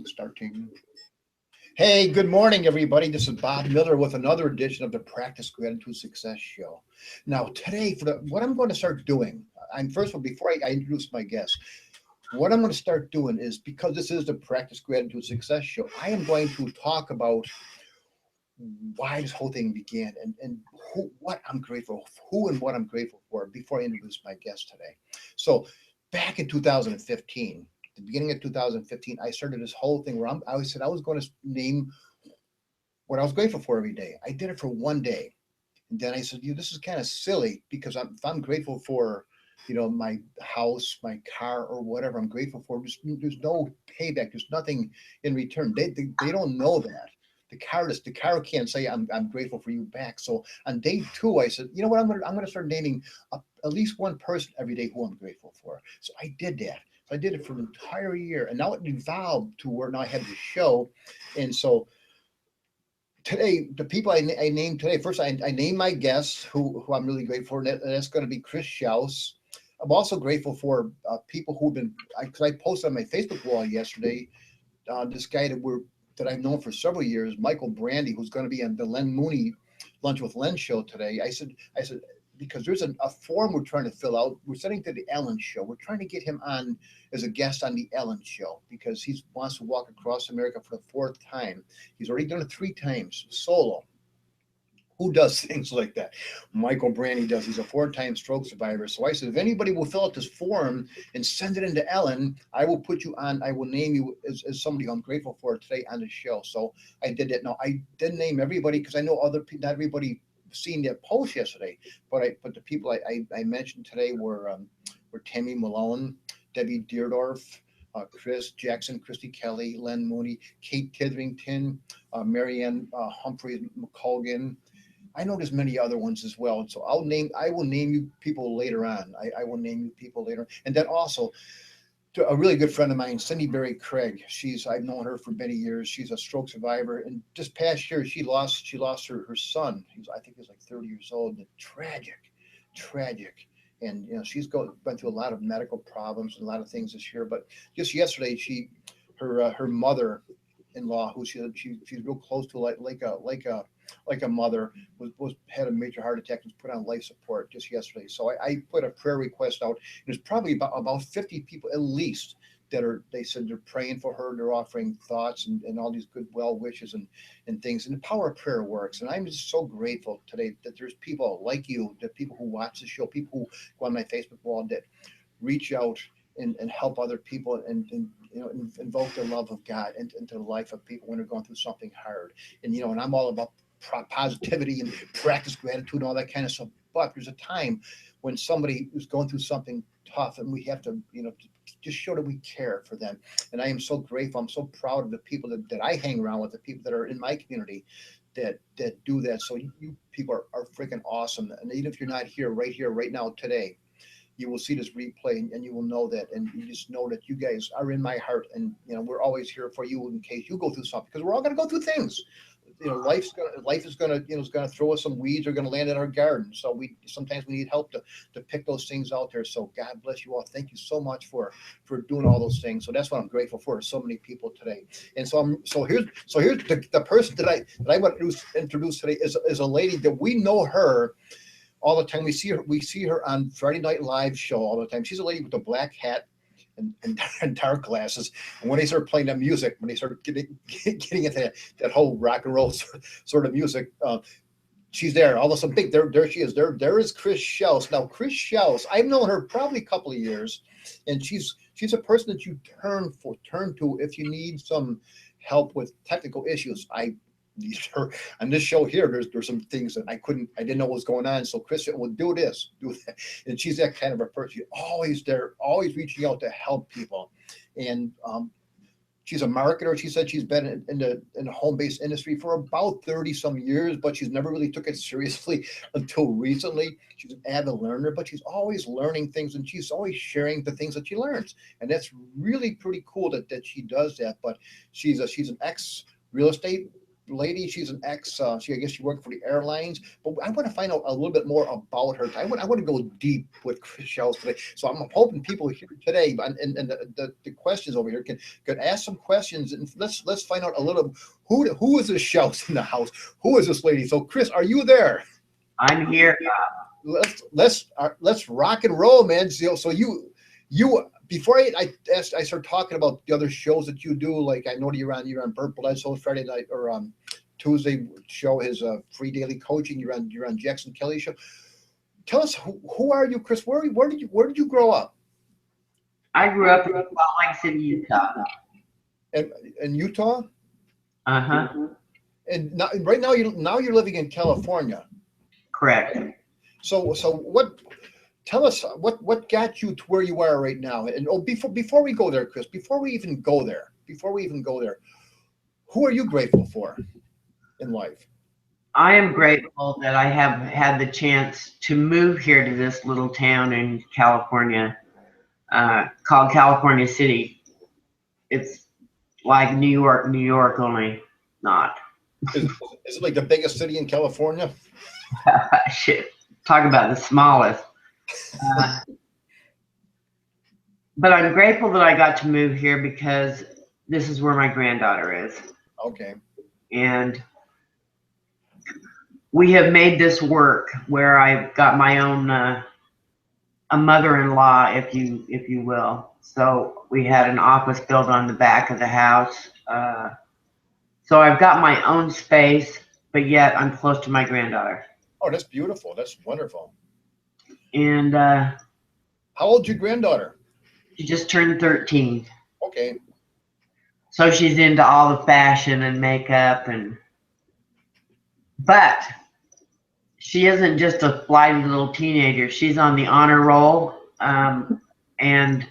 Starting. Hey, good morning, everybody. This is Bob Miller with another edition of the Practice Gratitude Success Show. Now, today, what I'm going to start doing, I'm first of all, before I introduce my guest, what I'm going to start doing is because this is the Practice Gratitude Success Show, I am going to talk about why this whole thing began and what I'm grateful, who and what I'm grateful for before I introduce my guest today. So, back in 2015, the beginning of 2015, I started this whole thing where I always said I was going to name what I was grateful for every day. I did it for one day. And then I said, this is kind of silly because if I'm grateful for, my house, my car, or whatever I'm grateful for, there's no payback. There's nothing in return. They don't know that. The car can't say I'm grateful for you back. So on day two, I said, you know what, I'm gonna start naming at least one person every day who I'm grateful for. So I did that. So I did it for an entire year, and now it evolved to where now I have the show, and so today, the people I named today, first I named my guests who I'm really grateful for, and that's going to be Chris Shouse. I'm also grateful for people who've been, because I posted on my Facebook wall yesterday, this guy that I've known for several years, Mycle Brandy, who's going to be on the Len Mooney Lunch with Len show today. I said, because there's a form we're trying to fill out. We're sending to the Ellen show. We're trying to get him on as a guest on the Ellen show because he wants to walk across America for the fourth time. He's already done it three times solo. Who does things like that? Mycle Brandy does. He's a four-time stroke survivor. So I said, if anybody will fill out this form and send it into Ellen, I will put you on. I will name you as somebody I'm grateful for today on the show. So I did that. Now I didn't name everybody because I know other people. Not everybody seen that post yesterday, but the people I mentioned today were Tammy Malone, Debbie Deerdorf, Chris Jackson, Christi Kelly, Len Mooney, Kate Titherington, Marianne Humphreys McColgan. I know there's many other ones as well. So I will name you people later on. I will name you people later. And then also to a really good friend of mine, Cindy Berry Craig. I've known her for many years. She's a stroke survivor. And just past year she lost her son. I think he was like 30 years old. And tragic. And she's went through a lot of medical problems and a lot of things this year. But just yesterday her mother-in-law, who she's real close to, like a mother, was had a major heart attack and was put on life support just yesterday. So I put a prayer request out. There's probably about 50 people at least they said they're praying for her. They're offering thoughts and all these good well wishes and things. And the power of prayer works. And I'm just so grateful today that there's people like you, that people who watch the show, people who go on my Facebook wall that reach out and help other people and invoke the love of God into the life of people when they're going through something hard. And I'm all about positivity and practice gratitude and all that kind of stuff. But there's a time when somebody is going through something tough, and we have to, just show that we care for them. And I am so grateful. I'm so proud of the people that I hang around with, the people that are in my community that do that. So you people are freaking awesome. And even if you're not here, right now, today, you will see this replay and you will know that, and you just know that you guys are in my heart, and we're always here for you in case you go through something, because we're all going to go through things. Life is gonna throw us some weeds, or gonna land in our garden. So sometimes we need help to pick those things out there. So God bless you all. Thank you so much for doing all those things. So that's what I'm grateful for. So many people today. And here's the person that I want to introduce today is a lady that we know her all the time. We see her on Friday Night Live show all the time. She's a lady with a black hat and dark glasses. And when they start playing that music, when they start getting into that whole rock and roll sort of music, she's there. All of a sudden, big there she is. There is Chris Shouse. Now, Chris Shouse, I've known her probably a couple of years, and she's a person that you turn to if you need some help with technical issues. I need her on this show here. There's some things that I didn't know what was going on. So Chris said, well, do this, do that. And she's that kind of a person. She's always there, always reaching out to help people. And she's a marketer. She said she's been in the home-based industry for about 30 some years, but she's never really took it seriously until recently. She's an avid learner, but she's always learning things, and she's always sharing the things that she learns. And that's really pretty cool that she does that. But she's an ex real estate lady. She's an ex. I guess she worked for the airlines. But I want to find out a little bit more about her. I want to go deep with Chris Shouse today. So I'm hoping people here today and the questions over here can ask some questions, and let's find out a little. Who is this Shouse in the house? Who is this lady? So Chris, are you there? I'm here. Let's rock and roll, man. So you before I start talking about the other shows that you do, like I know that you're on Burt Bledsoe's Friday night or Tuesday show, his free daily coaching. You're on Jackson Kelly's show. Tell us who are you, Chris? Where did you grow up? I grew up in Salt Lake City, Utah. In Utah? Uh-huh. And right now you're living in California. Correct. So what? Tell us what got you to where you are right now. And before we go there, Chris, before we even go there, who are you grateful for in life? I am grateful that I have had the chance to move here to this little town in California called California City. It's like New York, only not. Is it like the biggest city in California? Shit. Talk about the smallest. But I'm grateful that I got to move here because this is where my granddaughter is. Okay. And we have made this work where I've got my own a mother-in-law, if you will. So we had an office built on the back of the house. So I've got my own space, but yet I'm close to my granddaughter. Oh, that's beautiful. That's wonderful. And how old's your granddaughter? She just turned 13. Okay. So she's into all the fashion and makeup but she isn't just a flighty little teenager. She's on the honor roll, and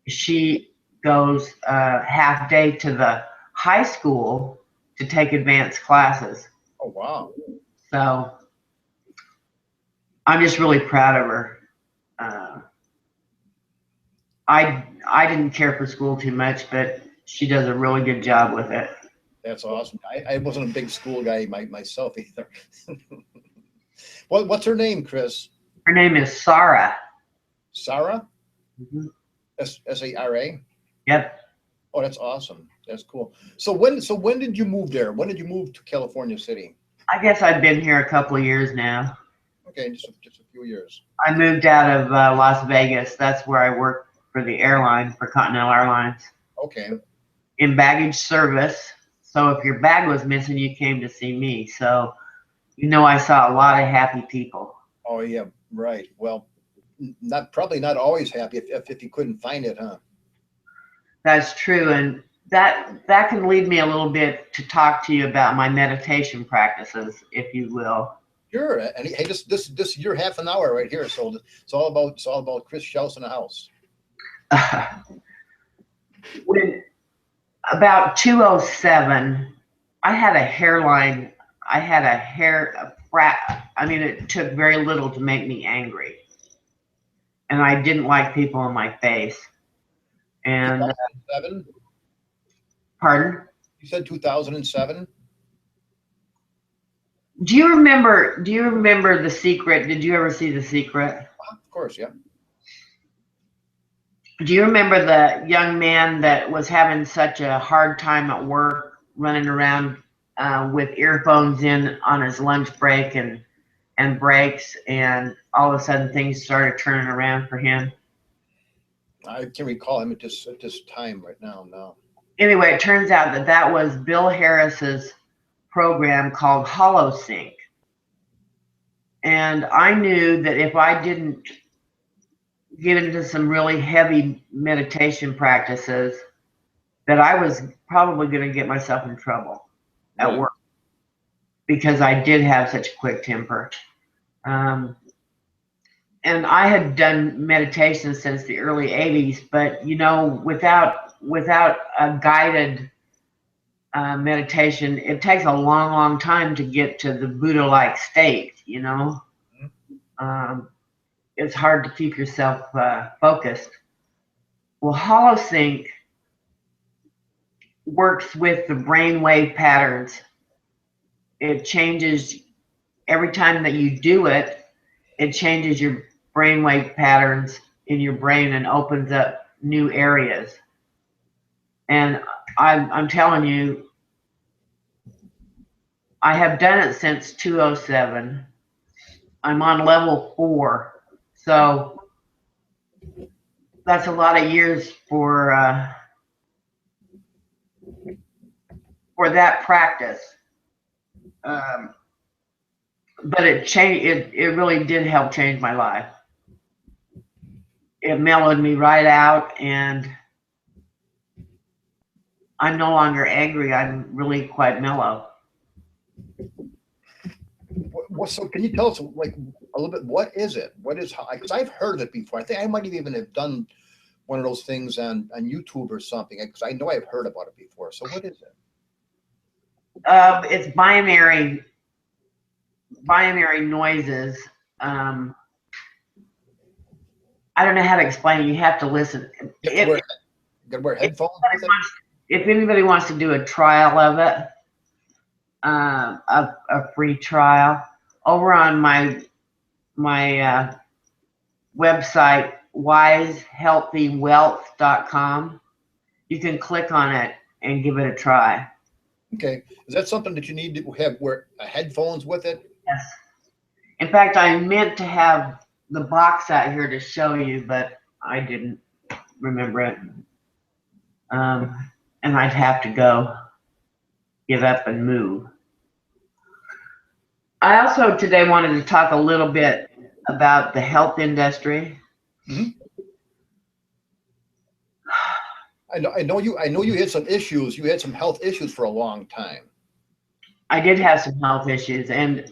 she goes half day to the high school to take advanced classes. Oh, wow. So I'm just really proud of her. I didn't care for school too much, but she does a really good job with it. That's awesome. I wasn't a big school guy myself either. What's her name, Chris? Her name is Sarah. Sarah? Mm-hmm. S-A-R-A? Yep. Oh, that's awesome. That's cool. So when did you move there? When did you move to California City? I guess I've been here a couple of years now. Okay, just a few years. I moved out of Las Vegas. That's where I worked for the airline, for Continental Airlines. Okay. In baggage service. So if your bag was missing, you came to see me. So, I saw a lot of happy people. Oh, yeah, right. Well, probably not always happy if you couldn't find it, huh? That's true. And that can lead me a little bit to talk to you about my meditation practices, if you will. Sure. And hey, this your half an hour right here. So it's all about Chris Shouse in the house. When about 207, I had a hairline. I had it took very little to make me angry. And I didn't like people in my face. And 2007? Pardon? You said 2007? Do you remember The Secret? Did you ever see The Secret? Of course, yeah. Do you remember the young man that was having such a hard time at work, running around with earphones in on his lunch break and breaks, and all of a sudden things started turning around for him? I can recall him at this time right now. No. Anyway, it turns out that was Bill Harris's program called HoloSync. And I knew that if I didn't get into some really heavy meditation practices, that I was probably going to get myself in trouble at work, because I did have such a quick temper. And I had done meditation since the early 80s, but without a guided meditation, it takes a long, long time to get to the Buddha-like state, It's hard to keep yourself focused. Well, HoloSync works with the brainwave patterns it changes every time that you do it. It changes your brainwave patterns in your brain and opens up new areas. And I'm telling you, I have done it since 2007. I'm on level 4, so that's a lot of years for that practice. But it changed. It really did help change my life. It mellowed me right out, and I'm no longer angry. I'm really quite mellow. So can you tell us like a little bit, what is it? What is, because I've heard of it before. I think I might even have done one of those things on YouTube or something, because I know I've heard about it before. So what is it? It's binary noises. I don't know how to explain it. You have to listen. You gotta wear headphones with it? If anybody wants to do a trial of it, a free trial, over on my website, wisehealthywealth.com, you can click on it and give it a try. Okay. Is that something that you need to wear headphones with it? Yes. In fact, I meant to have the box out here to show you, but I didn't remember it. And I'd have to go get up and move. I also today wanted to talk a little bit about the health industry. Mm-hmm. I know you had some issues. You had some health issues for a long time. I did have some health issues, and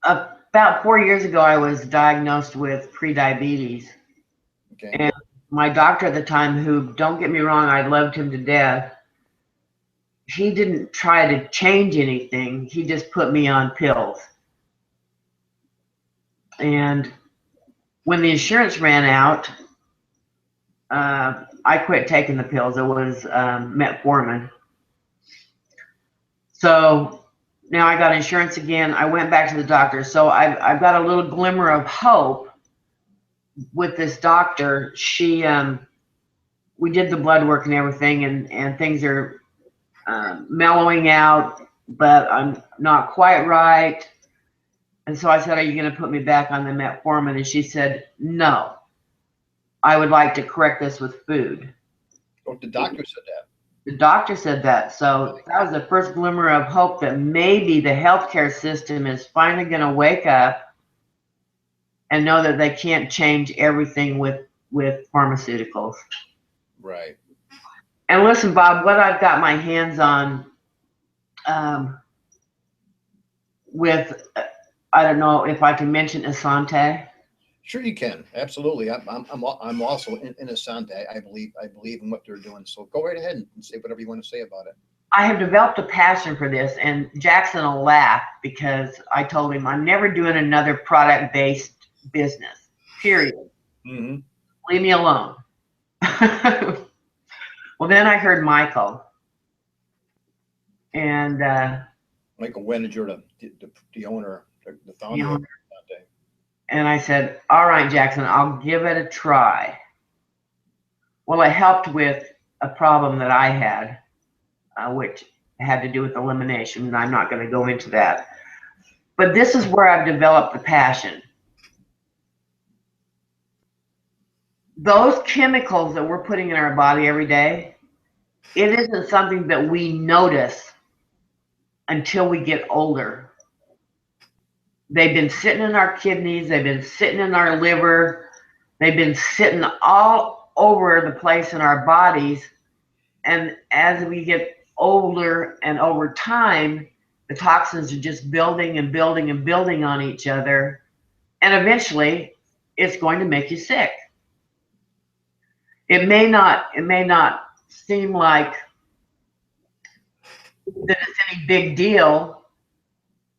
about 4 years ago, I was diagnosed with prediabetes. Okay. And my doctor at the time, who, don't get me wrong, I loved him to death, he didn't try to change anything. He just put me on pills. And when the insurance ran out, I quit taking the pills. It was metformin. So now I got insurance again. I went back to the doctor. So I've got a little glimmer of hope with this doctor. We did the blood work and everything, and things are mellowing out, but I'm not quite right. And so I said, are you going to put me back on the metformin? And she said, no, I would like to correct this with food. Oh, the doctor said that. The doctor said that. So that was the first glimmer of hope that maybe the healthcare system is finally going to wake up and know that they can't change everything with pharmaceuticals. Right. And listen, Bob, what I've got my hands on with, I don't know if I can mention Asante. Sure, you can. Absolutely. I'm also in Asante. I believe in what they're doing. So go right ahead and say whatever you want to say about it. I have developed a passion for this, and Jackson will laugh because I told him I'm never doing another product-based business. Period. Mm-hmm. Leave me alone. Well, then I heard Mycle, and Mycle Brandy, the owner, the founder of Asante. And I said, all right, Jackson, I'll give it a try. Well, it helped with a problem that I had, which had to do with elimination, and I'm not going to go into that. But this is where I've developed the passion. Those chemicals that we're putting in our body every day, it isn't something that we notice until we get older. They've been sitting in our kidneys, they've been sitting in our liver, they've been sitting all over the place in our bodies. And as we get older and over time, the toxins are just building and building and building on each other. And eventually it's going to make you sick. It may not seem like that it's any big deal,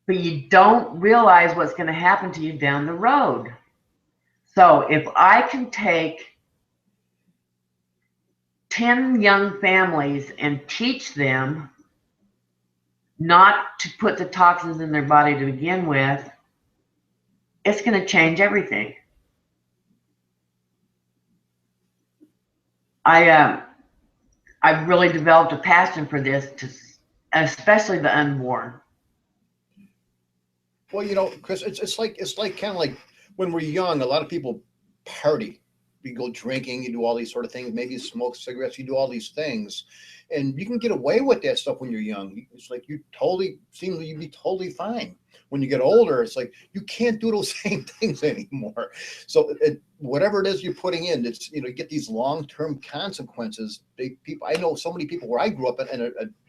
but you don't realize what's going to happen to you down the road. So if I can take 10 young families and teach them not to put the toxins in their body to begin with, it's going to change everything. I've really developed a passion for this, especially the unborn. Well, you know, Chris, it's like kind of like when we're young. A lot of people party. You go drinking, you do all these sort of things. Maybe you smoke cigarettes, you do all these things, and you can get away with that stuff when you're young. It's like you totally seem like you'd be totally fine. When you get older, it's like you can't do those same things anymore. So whatever it is you're putting in, it's, you know, you get these long-term consequences. People, I know so many people where I grew up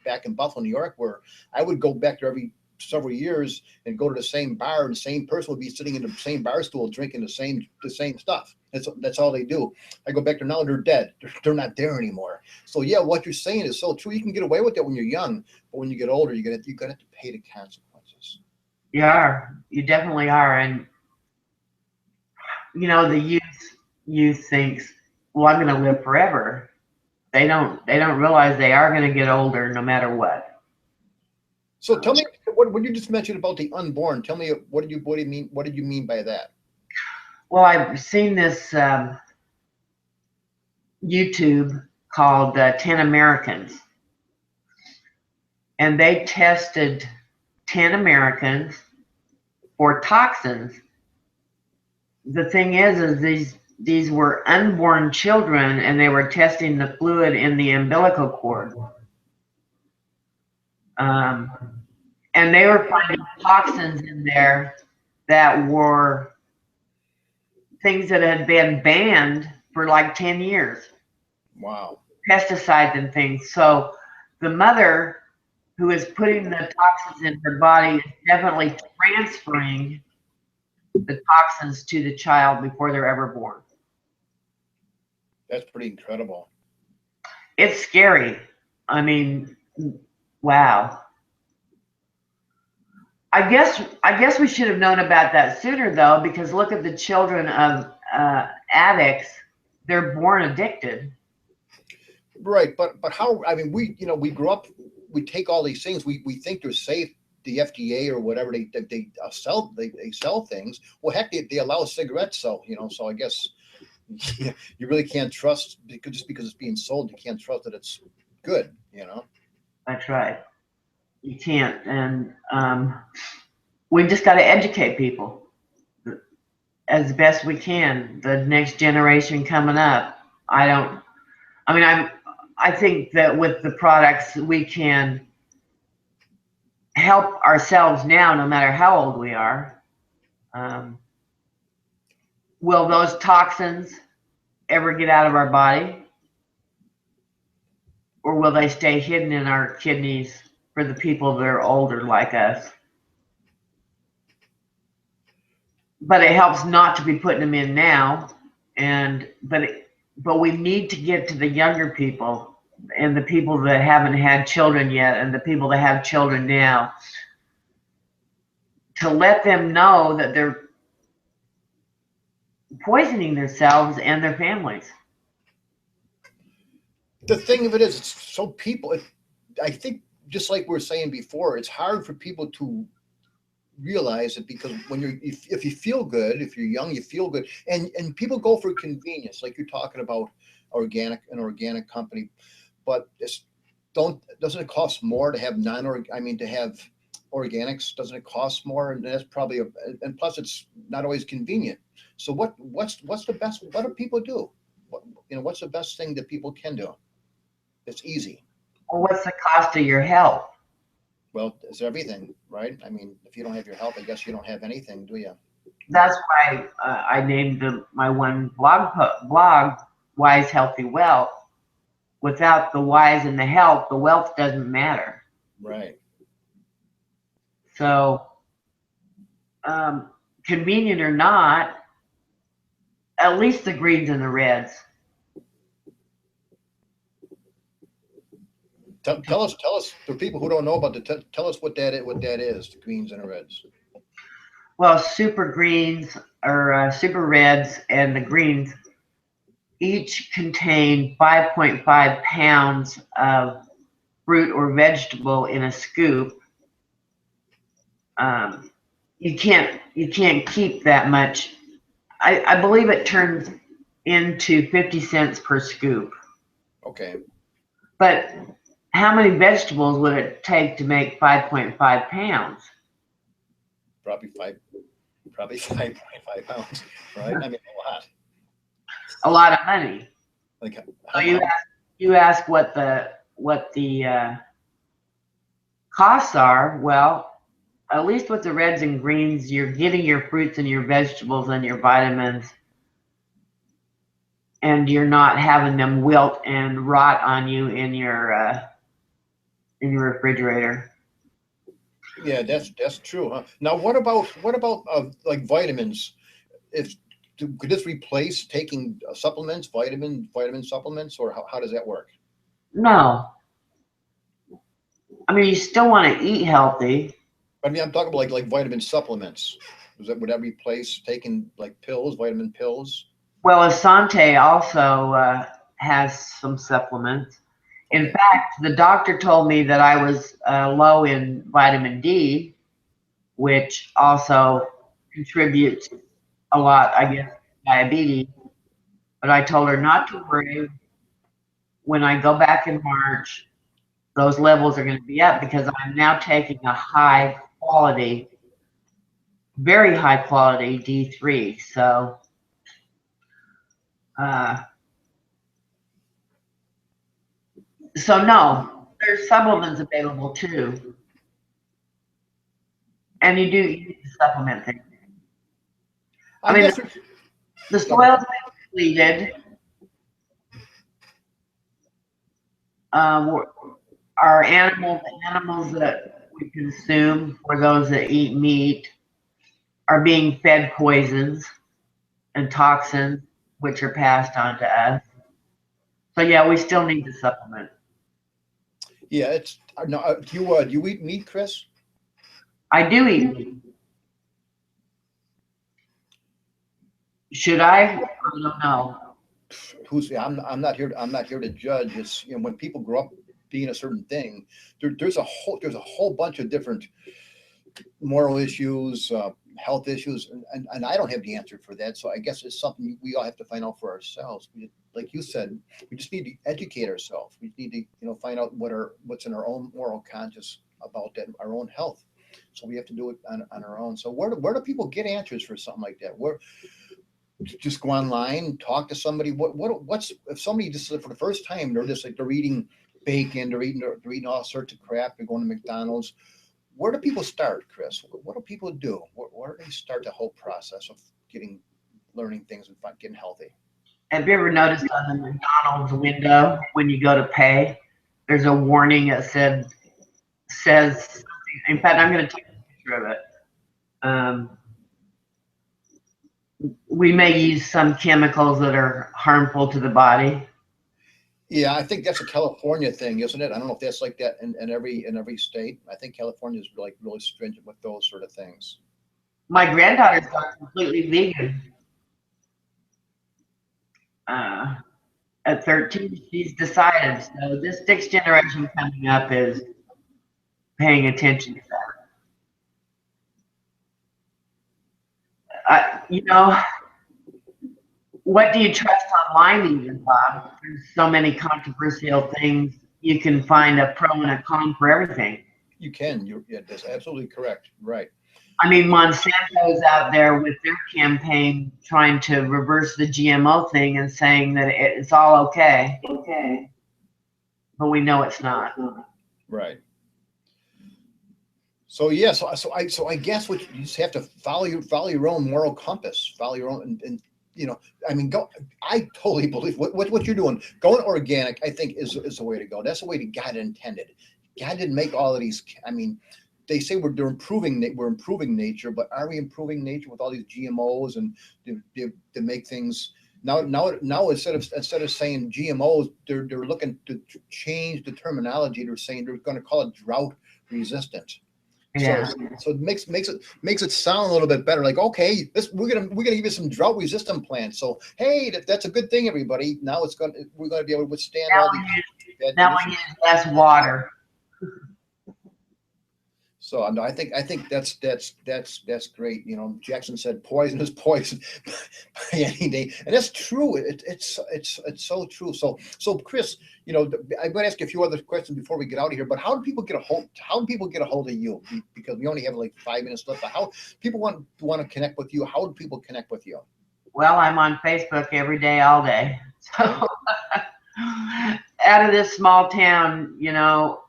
back in Buffalo, New York, where I would go back there every several years and go to the same bar, and the same person would be sitting in the same bar stool drinking the same stuff. That's all they do. I go back there now, they're dead. They're not there anymore. So yeah, what you're saying is so true. You can get away with it when you're young, but when you get older, you're gonna have to pay the consequences. You are. You definitely are. And you know, the youth thinks, well, I'm going to live forever. They don't realize they are going to get older no matter what. So tell me, what you just mentioned about the unborn. Tell me, what did you mean by that? Well, I've seen this YouTube called 10 Americans, and they tested 10 Americans for toxins. The thing is these were unborn children, and they were testing the fluid in the umbilical cord. And they were finding toxins in there that were things that had been banned for like 10 years. Wow. Pesticides and things. So the mother who is putting the toxins in her body is definitely transferring the toxins to the child before they're ever born. That's pretty incredible. It's scary. I mean, wow. I guess we should have known about that sooner, though, because look at the children of addicts. They're born addicted. Right, but how? I mean, we grew up. We take all these things. We think they're safe. The FDA or whatever they sell things. Well, heck, they allow cigarettes. So so I guess you really can't trust just because it's being sold. You can't trust that it's good. That's right. You can't, and we just got to educate people as best we can. The next generation coming up. I think that with the products we can help ourselves now, no matter how old we are. Will those toxins ever get out of our body? Or will they stay hidden in our kidneys for the people that are older like us? But it helps not to be putting them in now. But we need to get to the younger people and the people that haven't had children yet and the people that have children now, to let them know that they're poisoning themselves and their families. The thing of it is, it's so people. I think just like we were saying before, it's hard for people to realize it because when if you feel good, if you're young, you feel good, and people go for convenience, like you're talking about an organic company, but doesn't it cost more to have to have organics? Doesn't it cost more? And that's probably and plus it's not always convenient. So what's the best? What do people do? What's the best thing that people can do? It's easy. Well, what's the cost of your health? Well, it's everything, right? I mean, if you don't have your health, I guess you don't have anything, do you? That's why I named my one blog, Wise Healthy Wealth. Without the wise and the health, the wealth doesn't matter. Right. So, convenient or not, at least the greens and the reds. Tell us, for people who don't know about tell us what that is, the greens and the reds. Well, super greens or super reds and the greens each contain 5.5 pounds of fruit or vegetable in a scoop. You can't keep that much. I believe it turns into 50 cents per scoop. Okay. But how many vegetables would it take to make 5.5 pounds? Probably 5.5 pounds, right? I mean, a lot. A lot of money. Like, So you ask what the costs are. Well, at least with the reds and greens, you're getting your fruits and your vegetables and your vitamins, and you're not having them wilt and rot on you in your refrigerator. yeah, that's true, huh? Now, what about like vitamins? If could this replace taking supplements, vitamin supplements, or how does that work? No, I mean you still want to eat healthy. I mean, I'm talking about like vitamin supplements. Would that replace taking like pills, vitamin pills? Well, Asante also has some supplements. In Okay. fact, the doctor told me that I was low in vitamin D, which also contributes a lot, I guess, to diabetes. But I told her not to worry. When I go back in March, those levels are going to be up because I'm now taking a high quality, very high quality D3. Uh, so no, there's supplements available too, and you need to supplement things. I I mean, guess. the soil's been depleted. Uh, our animals that we consume, for those that eat meat, are being fed poisons and toxins, which are passed on to us. So yeah, we still need to supplement. Yeah, it's no. Do you eat meat, Chris? I do eat meat. Should I? I don't know. Who's I'm not here to judge. It's when people grow up being a certain thing, there's a whole bunch of different moral issues, health issues, and I don't have the answer for that. So I guess it's something we all have to find out for ourselves. Like you said, we just need to educate ourselves. We need to find out what's in our own moral conscience about that, our own health. So we have to do it on our own. So where do people get answers for something like that? Where just go online, talk to somebody. What's if somebody just for the first time they're just like they're eating bacon, they're eating all sorts of crap, they're going to McDonald's. Where do people start, Chris? What do people do? Where do they start the whole process of learning things and getting healthy? Have you ever noticed on the McDonald's window when you go to pay, there's a warning that says something. In fact, I'm going to take a picture of it. We may use some chemicals that are harmful to the body. Yeah, I think that's a California thing, isn't it? I don't know if that's like that in every state. I think California is like really stringent with those sort of things. My granddaughter's gone completely vegan. At 13, she's decided. So this next generation coming up is paying attention to that. What do you trust online even, Bob? There's so many controversial things. You can find a pro and a con for everything. You can. That's absolutely correct. Right. I mean, Monsanto's out there with their campaign trying to reverse the GMO thing and saying that it's all okay. Okay. But we know it's not. Right. So yeah, so I guess what you just have to follow your own moral compass, follow your own, and I mean, go. I totally believe what you're doing. Going organic, I think, is the way to go. That's the way that God intended. God didn't make all of these. I mean, they say we're improving nature, but are we improving nature with all these GMOs and to make things now instead of saying GMOs, they're looking to change the terminology. They're saying they're going to call it drought resistant. Yeah. So it makes it sound a little bit better. Like, okay, we're gonna give you some drought resistant plants. So hey, that's a good thing, everybody. Now we're gonna be able to withstand all these. Now we use less water. So I think that's great. You know, Jackson said poison is poison by any day, and that's true. It's so true. So Chris, you know, I'm going to ask you a few other questions before we get out of here. But how do people get a hold? How do people get a hold of you? Because we only have like 5 minutes left. But how people want to connect with you? How do people connect with you? Well, I'm on Facebook every day, all day. So out of this small town, you know,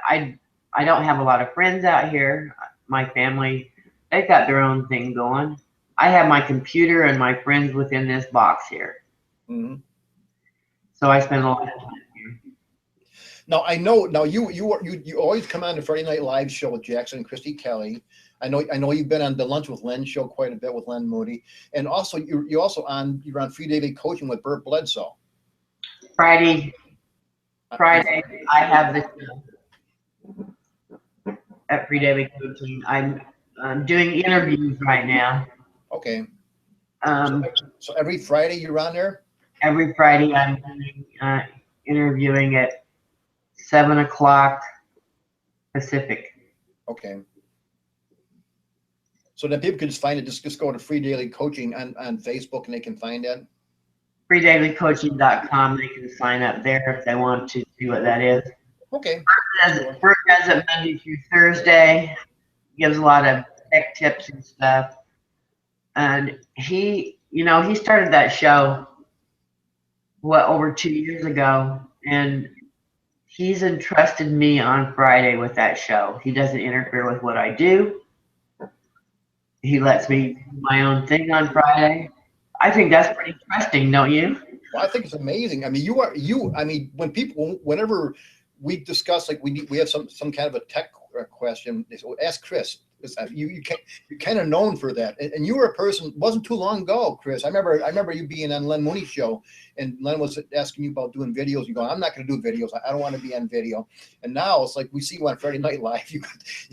I don't have a lot of friends out here. My family, they've got their own thing going. I have my computer and my friends within this box here. Mm-hmm. So I spend a lot of time here. Now I know. Now you always come on the Friday Night Live show with Jackson and Christi Kelly. I know you've been on the Lunch with Len show quite a bit with Len Moody, and also you're on Free Daily Coaching with Burt Bledsoe. Friday, I have this at Free Daily Coaching. I'm doing interviews right now. Okay. Um, So every Friday you're on there? every Friday I'm doing interviewing at 7 o'clock Pacific. Okay. So that people can just find it. Just go to Free Daily Coaching on Facebook and they can find it. freedailycoaching.com. They can sign up there if they want to see what that is. Okay. Bert does it Monday through Thursday. Gives a lot of tech tips and stuff. And he started that show over 2 years ago, and he's entrusted me on Friday with that show. He doesn't interfere with what I do. He lets me do my own thing on Friday. I think that's pretty interesting, don't you? Well, I think it's amazing. I mean, whenever we discuss, like we have some kind of a tech question, they say, well, ask Chris. You're kind of known for that, and you were a person. Wasn't too long ago, Chris. I remember you being on Len Mooney's show, and Len was asking you about doing videos. You go, I'm not going to do videos. I don't want to be on video. And now it's like we see you on Friday Night Live. You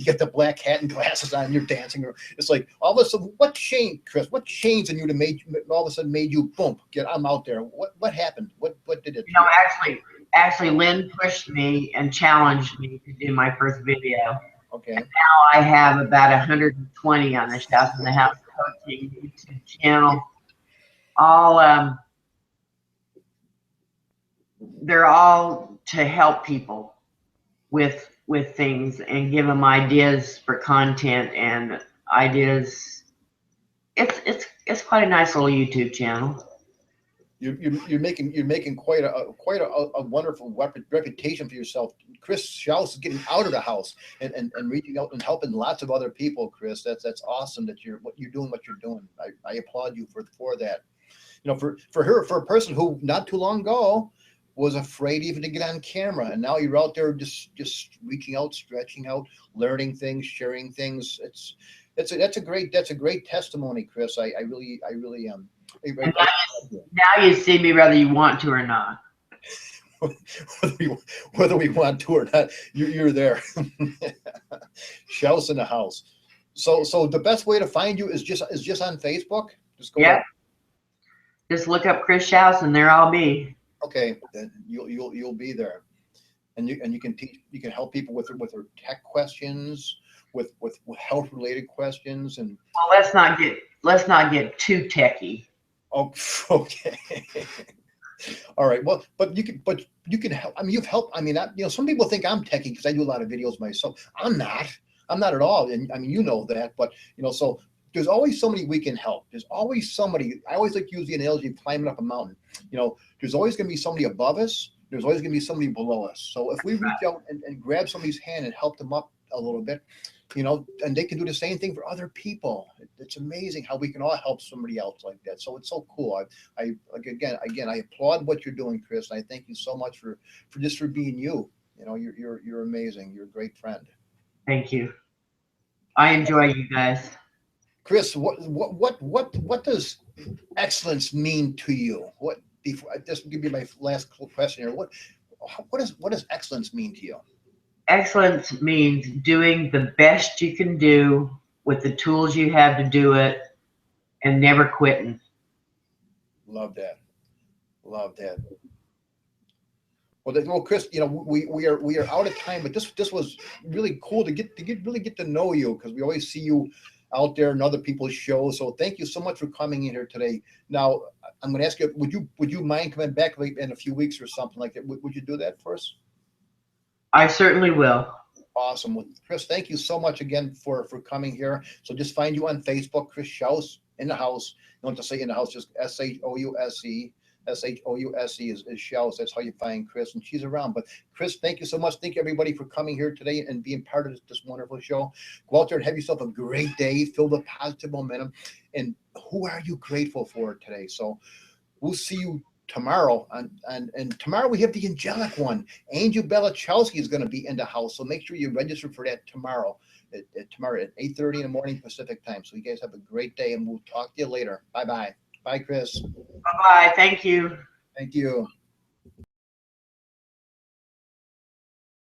got the black hat and glasses on. You're dancing. It's like all of a sudden, what changed, Chris? What changed in you to all of a sudden made you boom? I'm out there. What happened? What did it? You know, actually, Lynn pushed me and challenged me to do my first video. Okay. And now I have about 120 on the Shouse in the House Coaching YouTube channel. All they're all to help people with things and give them ideas for content and ideas. It's quite a nice little YouTube channel. You're making quite a wonderful reputation for yourself. Chris Shouse is getting out of the house and reaching out and helping lots of other people. Chris, that's awesome that you're doing what you're doing. I applaud you for that. You know, for a person who not too long ago was afraid even to get on camera, and now you're out there just reaching out, stretching out, learning things, sharing things. That's a great testimony, Chris. I really am. Now you see me whether you want to or not. whether we want to or not, you're there. Shouse in the house. So the best way to find you is just on Facebook. Just go. Yeah. Just look up Chris Shouse and there I'll be. Okay, then you'll be there, and you can help people with their tech questions, with health related questions, and well, let's not get too techy. Oh, okay. All right. Well, but you can help. I mean, you've helped. I mean, some people think I'm techie because I do a lot of videos myself. I'm not at all. And I mean, you know that, but so there's always somebody we can help. There's always somebody. I always like to use the analogy of climbing up a mountain. There's always going to be somebody above us. There's always going to be somebody below us. So if we reach out and grab somebody's hand and help them up a little bit, and they can do the same thing for other people. It's amazing how we can all help somebody else like that. So it's so cool. I applaud what you're doing, Chris. And I thank you so much for being you. You're amazing. You're a great friend. Thank you. I enjoy you guys. Chris, what does excellence mean to you? Before I just give you my last question here. What does excellence mean to you? Excellence means doing the best you can do with the tools you have to do it and never quitting. Love that. Well, Chris, we are out of time, but this was really cool to really get to know you, because we always see you out there in other people's shows. So thank you so much for coming in here today. Now I'm going to ask you, would you mind coming back like in a few weeks or something like that? Would you do that for us? I certainly will. Awesome. Well, Chris, thank you so much again for coming here. So just find you on Facebook, Chris Shouse in the house. You don't have to say in the house, just SHOUSE. SHOUSE is Shouse. That's how you find Chris, and she's around. But Chris, thank you so much. Thank you everybody for coming here today and being part of this wonderful show. Go out there and have yourself a great day filled with positive momentum. And who are you grateful for today? So we'll see you tomorrow. And tomorrow we have the angelic one. Angel Belachowski is going to be in the house. So make sure you register for that tomorrow. Tomorrow at 8:30 in the morning Pacific time. So you guys have a great day, and we'll talk to you later. Bye-bye. Bye, Chris. Bye-bye. Thank you. Thank you.